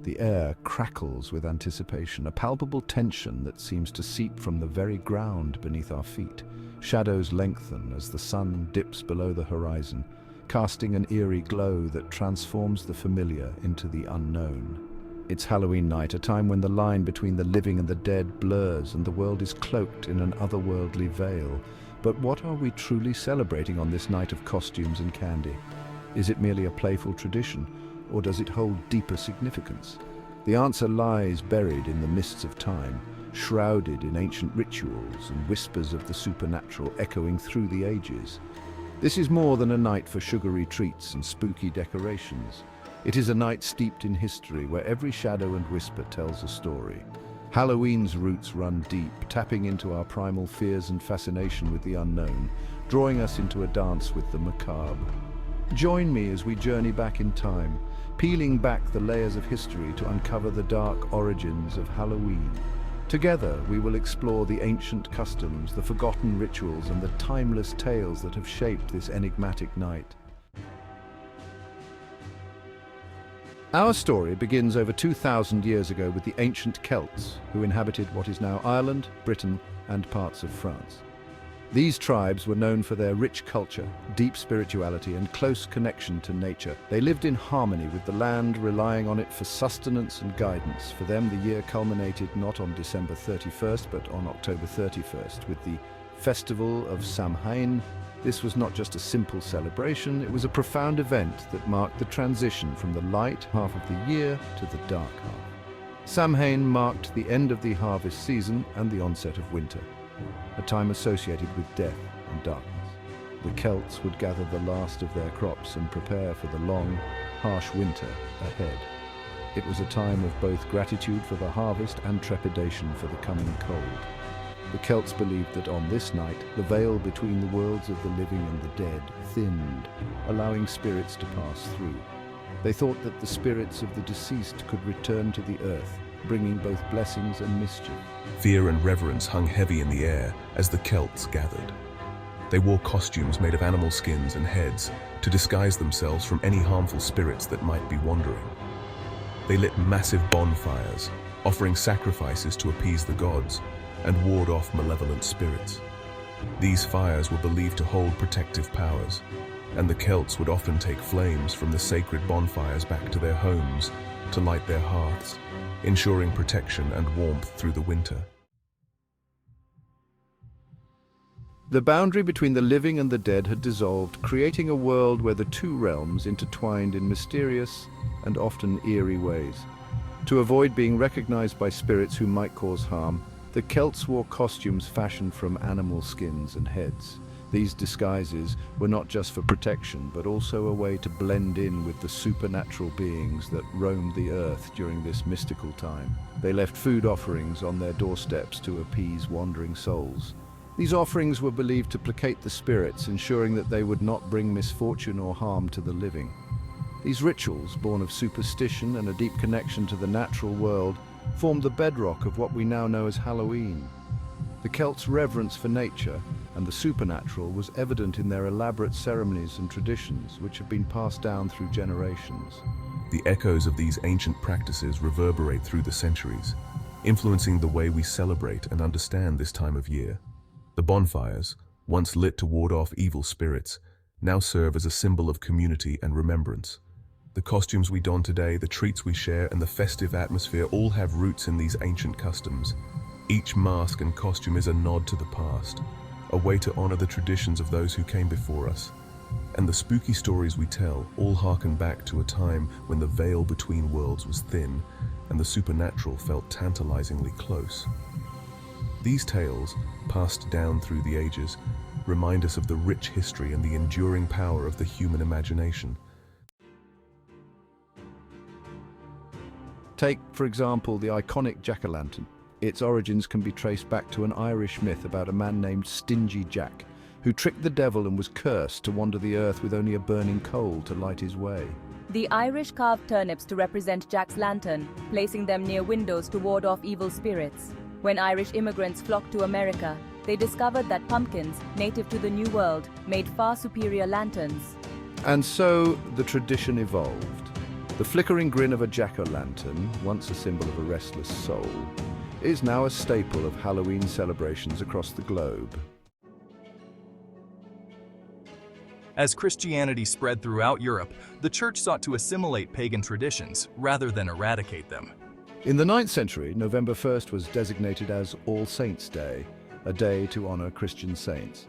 The air crackles with anticipation, a palpable tension that seems to seep from the very ground beneath our feet. Shadows lengthen as the sun dips below the horizon, casting an eerie glow that transforms the familiar into the unknown. It's Halloween night, a time when the line between the living and the dead blurs and the world is cloaked in an otherworldly veil. But what are we truly celebrating on this night of costumes and candy? Is it merely a playful tradition, or does it hold deeper significance? The answer lies buried in the mists of time, shrouded in ancient rituals and whispers of the supernatural echoing through the ages. This is more than a night for sugary treats and spooky decorations. It is a night steeped in history where every shadow and whisper tells a story. Halloween's roots run deep, tapping into our primal fears and fascination with the unknown, drawing us into a dance with the macabre. Join me as we journey back in time, peeling back the layers of history to uncover the dark origins of Halloween. Together, we will explore the ancient customs, the forgotten rituals, and the timeless tales that have shaped this enigmatic night. Our story begins over 2,000 years ago with the ancient Celts, who inhabited what is now Ireland, Britain, and parts of France. These tribes were known for their rich culture, deep spirituality, and close connection to nature. They lived in harmony with the land, relying on it for sustenance and guidance. For them, the year culminated not on December 31st, but on October 31st, with the festival of Samhain. This was not just a simple celebration, it was a profound event that marked the transition from the light half of the year to the dark half. Samhain marked the end of the harvest season and the onset of winter, a time associated with death and darkness. The Celts would gather the last of their crops and prepare for the long, harsh winter ahead. It was a time of both gratitude for the harvest and trepidation for the coming cold. The Celts believed that on this night, the veil between the worlds of the living and the dead thinned, allowing spirits to pass through. They thought that the spirits of the deceased could return to the earth, bringing both blessings and mischief. Fear and reverence hung heavy in the air as the Celts gathered. They wore costumes made of animal skins and heads to disguise themselves from any harmful spirits that might be wandering. They lit massive bonfires, offering sacrifices to appease the gods and ward off malevolent spirits. These fires were believed to hold protective powers, and the Celts would often take flames from the sacred bonfires back to their homes to light their hearths, ensuring protection and warmth through the winter. The boundary between the living and the dead had dissolved, creating a world where the two realms intertwined in mysterious and often eerie ways. To avoid being recognized by spirits who might cause harm, the Celts wore costumes fashioned from animal skins and heads. These disguises were not just for protection, but also a way to blend in with the supernatural beings that roamed the earth during this mystical time. They left food offerings on their doorsteps to appease wandering souls. These offerings were believed to placate the spirits, ensuring that they would not bring misfortune or harm to the living. These rituals, born of superstition and a deep connection to the natural world, formed the bedrock of what we now know as Halloween. The Celts' reverence for nature and the supernatural was evident in their elaborate ceremonies and traditions, which have been passed down through generations. The echoes of these ancient practices reverberate through the centuries, influencing the way we celebrate and understand this time of year. The bonfires, once lit to ward off evil spirits, now serve as a symbol of community and remembrance. The costumes we don today, the treats we share, and the festive atmosphere all have roots in these ancient customs. Each mask and costume is a nod to the past, a way to honor the traditions of those who came before us. And the spooky stories we tell all harken back to a time when the veil between worlds was thin and the supernatural felt tantalizingly close. These tales, passed down through the ages, remind us of the rich history and the enduring power of the human imagination. Take, for example, the iconic jack-o'-lantern. Its origins can be traced back to an Irish myth about a man named Stingy Jack, who tricked the devil and was cursed to wander the earth with only a burning coal to light his way. The Irish carved turnips to represent Jack's lantern, placing them near windows to ward off evil spirits. When Irish immigrants flocked to America, they discovered that pumpkins, native to the New World, made far superior lanterns. And so the tradition evolved. The flickering grin of a jack-o'-lantern, once a symbol of a restless soul, is now a staple of Halloween celebrations across the globe. As Christianity spread throughout Europe, the Church sought to assimilate pagan traditions rather than eradicate them. In the 9th century, November 1st was designated as All Saints' Day, a day to honor Christian saints.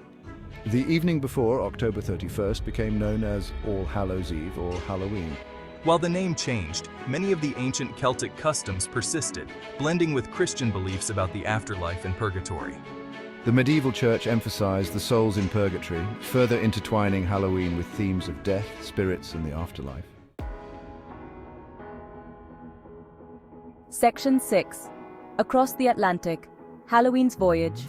The evening before, October 31st, became known as All Hallows Eve or Halloween. While the name changed, many of the ancient Celtic customs persisted, blending with Christian beliefs about the afterlife and purgatory. The medieval church emphasized the souls in purgatory, further intertwining Halloween with themes of death, spirits, and the afterlife. Section 6. Across the Atlantic, Halloween's Voyage.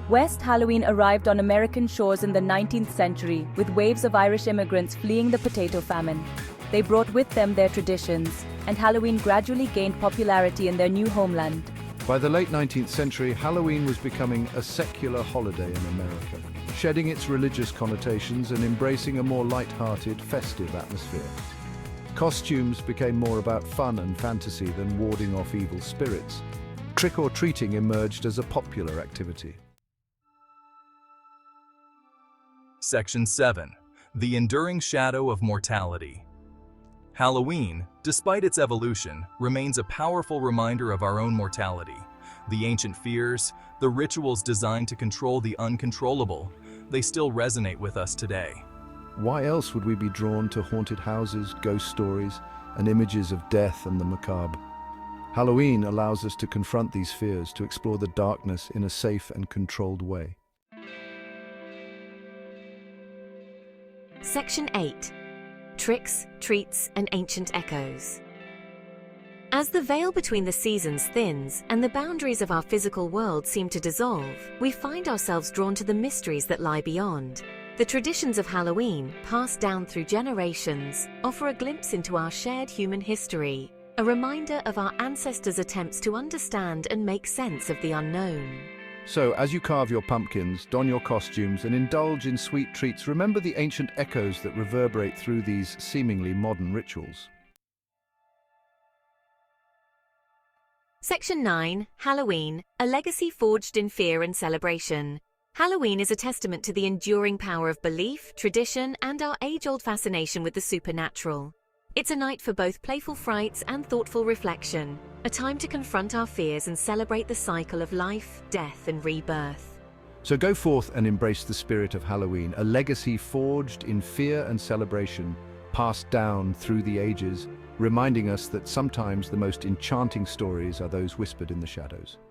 West Halloween arrived on American shores in the 19th century with waves of Irish immigrants fleeing the potato famine. They brought with them their traditions, and Halloween gradually gained popularity in their new homeland. By the late 19th century, Halloween was becoming a secular holiday in America, shedding its religious connotations and embracing a more light-hearted, festive atmosphere. Costumes became more about fun and fantasy than warding off evil spirits. Trick-or-treating emerged as a popular activity. Section 7. The Enduring Shadow of Mortality. Halloween, despite its evolution, remains a powerful reminder of our own mortality. The ancient fears, the rituals designed to control the uncontrollable, they still resonate with us today. Why else would we be drawn to haunted houses, ghost stories, and images of death and the macabre? Halloween allows us to confront these fears, to explore the darkness in a safe and controlled way. Section 8. Tricks, Treats, and Ancient Echoes. As the veil between the seasons thins and the boundaries of our physical world seem to dissolve, we find ourselves drawn to the mysteries that lie beyond. The traditions of Halloween, passed down through generations, offer a glimpse into our shared human history, a reminder of our ancestors' attempts to understand and make sense of the unknown. So, as you carve your pumpkins, don your costumes, and indulge in sweet treats, remember the ancient echoes that reverberate through these seemingly modern rituals. Section 9. Halloween, a legacy forged in fear and celebration. Halloween is a testament to the enduring power of belief, tradition, and our age-old fascination with the supernatural. It's a night for both playful frights and thoughtful reflection, a time to confront our fears and celebrate the cycle of life, death, and rebirth. So go forth and embrace the spirit of Halloween, a legacy forged in fear and celebration, passed down through the ages, reminding us that sometimes the most enchanting stories are those whispered in the shadows.